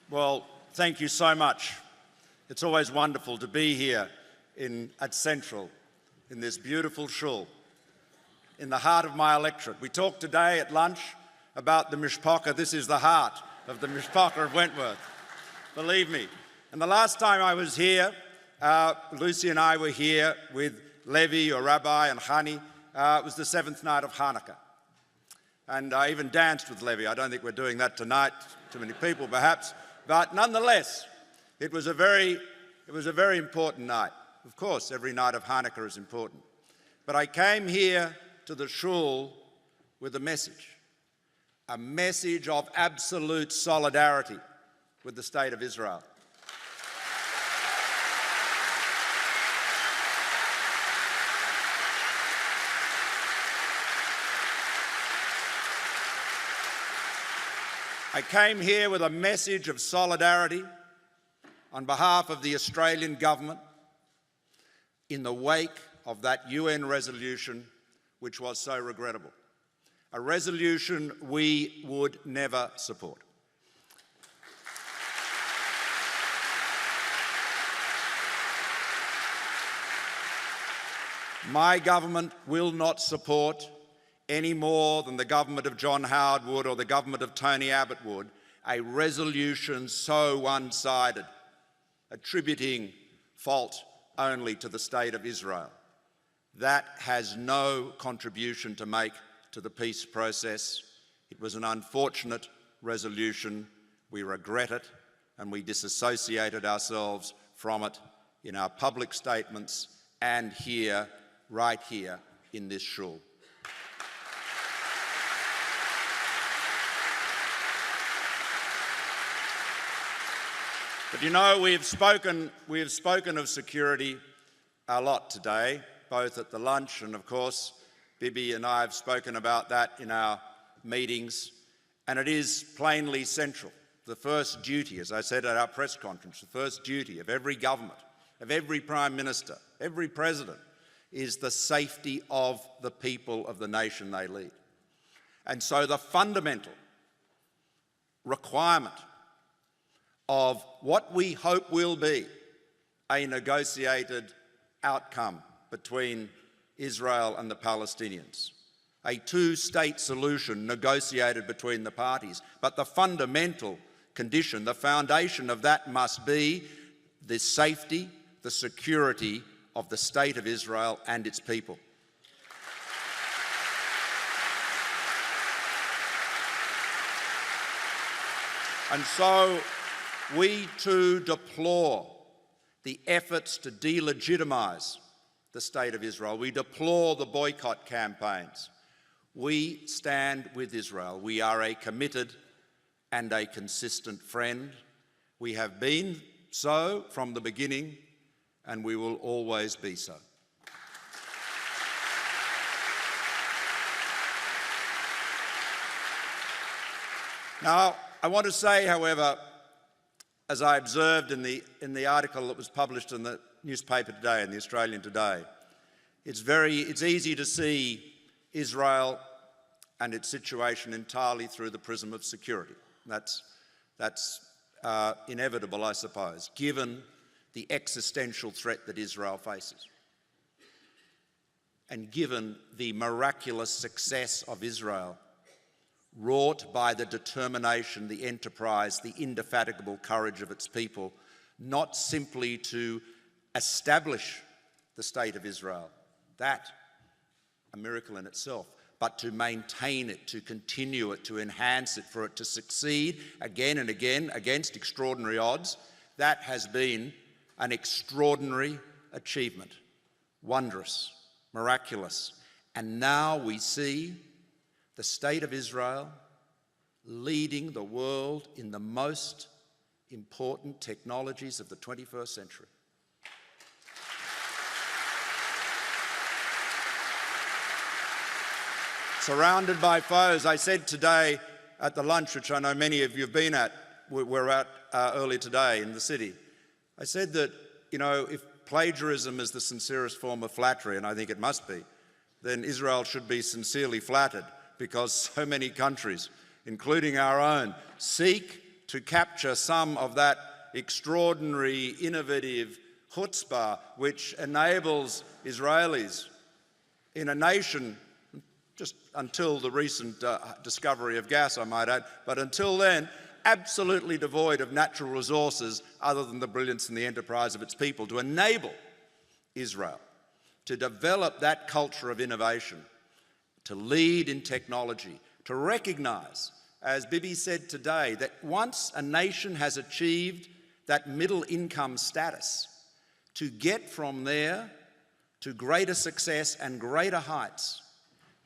Well, thank you so much. It's always wonderful to be here at Central, in this beautiful shul, in the heart of my electorate. We talked today at lunch about the Mishpacha. This is the heart of the Mishpacha of Wentworth, believe me. And the last time I was here, Lucy and I were here with Levi, or Rabbi, and Hani. It was the 7th night of Hanukkah. And I even danced with Levi. I don't think we're doing that tonight, too many people perhaps, but nonetheless, it was a very important night. Of course, every night of Hanukkah is important. But I came here to the shul with a message of absolute solidarity with the state of Israel. I came here with a message of solidarity on behalf of the Australian government in the wake of that UN resolution which was so regrettable. A resolution we would never support. My government will not support, any more than the government of John Howard would or the government of Tony Abbott would, a resolution so one-sided, attributing fault only to the state of Israel. That has no contribution to make to the peace process. It was an unfortunate resolution. We regret it, and we disassociated ourselves from it in our public statements and here, right here in this shul. But you know, we have spoken of security a lot today, both at the lunch and, of course, Bibi and I have spoken about that in our meetings, and it is plainly central. The first duty, as I said at our press conference, the first duty of every government, of every Prime Minister, every President, is the safety of the people of the nation they lead. And so the fundamental requirement of what we hope will be a negotiated outcome between Israel and the Palestinians, a two-state solution negotiated between the parties. But the fundamental condition, the foundation of that must be the safety, the security of the state of Israel and its people. And so we too deplore the efforts to delegitimise the state of Israel. We deplore the boycott campaigns. We stand with Israel. We are a committed and a consistent friend. We have been so from the beginning, and we will always be so. Now, I want to say, however, as I observed in the article that was published in the newspaper today, in the Australian today, it's easy to see Israel and its situation entirely through the prism of security. That's inevitable, I suppose, given the existential threat that Israel faces, and given the miraculous success of Israel, wrought by the determination, the enterprise, the indefatigable courage of its people, not simply to establish the state of Israel, that a miracle in itself, but to maintain it, to continue it, to enhance it, for it to succeed again and again against extraordinary odds. That has been an extraordinary achievement, wondrous, miraculous. And now we see the state of Israel leading the world in the most important technologies of the 21st century. Surrounded by foes. I said today at the lunch, which I know many of you have been at, we're at earlier today in the city, I said that, you know, if plagiarism is the sincerest form of flattery, and I think it must be, then Israel should be sincerely flattered, because so many countries, including our own, seek to capture some of that extraordinary, innovative chutzpah which enables Israelis in a nation, just until the recent discovery of gas, I might add, but until then, absolutely devoid of natural resources other than the brilliance and the enterprise of its people, to enable Israel to develop that culture of innovation, to lead in technology, to recognise, as Bibi said today, that once a nation has achieved that middle income status, to get from there to greater success and greater heights,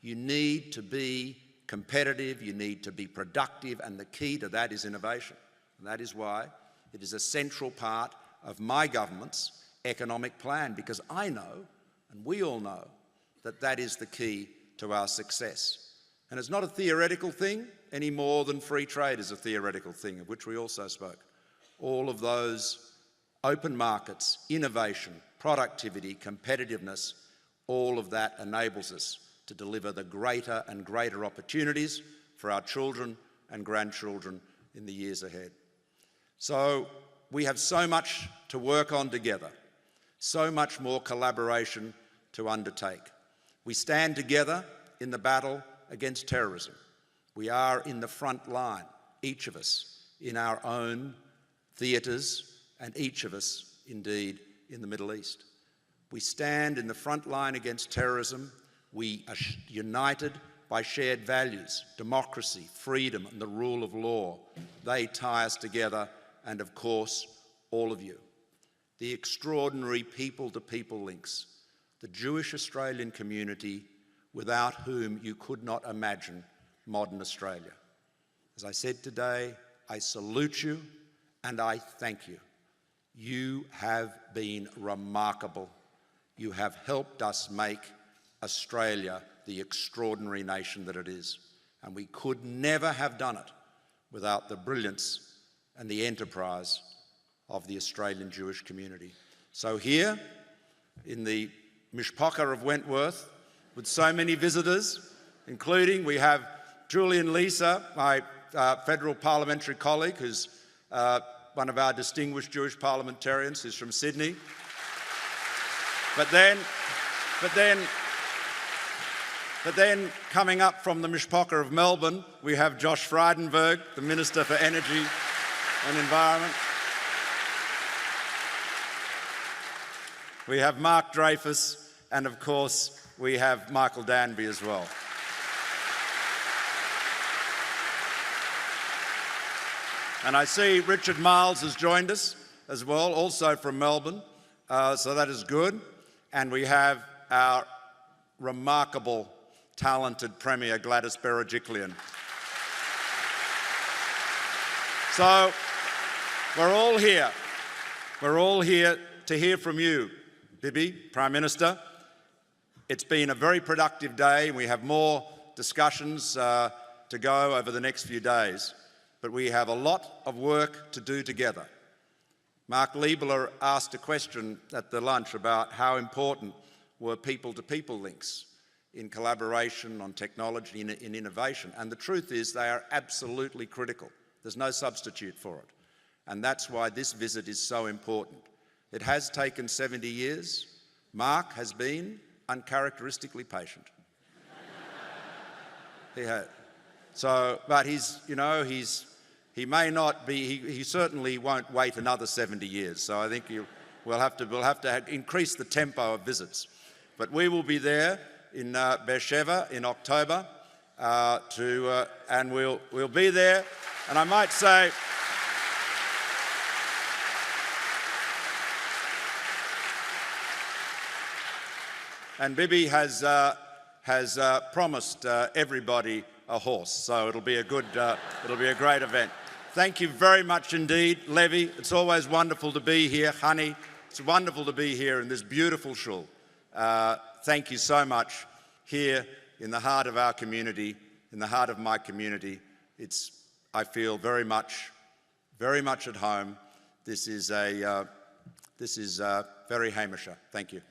you need to be competitive, you need to be productive, and the key to that is innovation. And that is why it is a central part of my government's economic plan, because I know, and we all know, that that is the key to our success. And it's not a theoretical thing any more than free trade is a theoretical thing, of which we also spoke. All of those open markets, innovation, productivity, competitiveness, all of that enables us to deliver the greater and greater opportunities for our children and grandchildren in the years ahead. So we have so much to work on together, so much more collaboration to undertake. We stand together in the battle against terrorism. We are in the front line, each of us in our own theatres, and each of us, indeed, in the Middle East. We stand in the front line against terrorism. We are united by shared values, democracy, freedom, and the rule of law. They tie us together, and of course, all of you. The extraordinary people-to-people links, the Jewish Australian community, without whom you could not imagine modern Australia. As I said today, I salute you and I thank you. You have been remarkable. You have helped us make Australia the extraordinary nation that it is. And we could never have done it without the brilliance and the enterprise of the Australian Jewish community. So here, in the Mishpacha of Wentworth, with so many visitors, including we have Julian Leeser, my federal parliamentary colleague, who's one of our distinguished Jewish parliamentarians, who's from Sydney. But then coming up from the Mishpacha of Melbourne, we have Josh Frydenberg, the Minister for Energy and Environment. We have Mark Dreyfus, and of course, we have Michael Danby as well. And I see Richard Miles has joined us as well, also from Melbourne, so that is good. And we have our remarkable, talented Premier Gladys Berejiklian. So we're all here to hear from you, Bibi, Prime Minister. It's been a very productive day. We have more discussions to go over the next few days, but we have a lot of work to do together. Mark Liebler asked a question at the lunch about how important were people-to-people links in collaboration on technology, in innovation, and the truth is they are absolutely critical. There's no substitute for it, and that's why this visit is so important. It has taken 70 years. Mark has been uncharacteristically patient. He had. So, but he may not be, he certainly won't wait another 70 years. So I think we'll have to increase the tempo of visits. But we will be there in Beersheba in October and we'll be there. And I might say, and Bibi has promised everybody a horse, so it'll be a great event. Thank you very much indeed, Levi. It's always wonderful to be here. Honey, it's wonderful to be here in this beautiful shul. Thank you so much. Here in the heart of our community, in the heart of my community, I feel very much at home. This is very Hamisher. Thank you.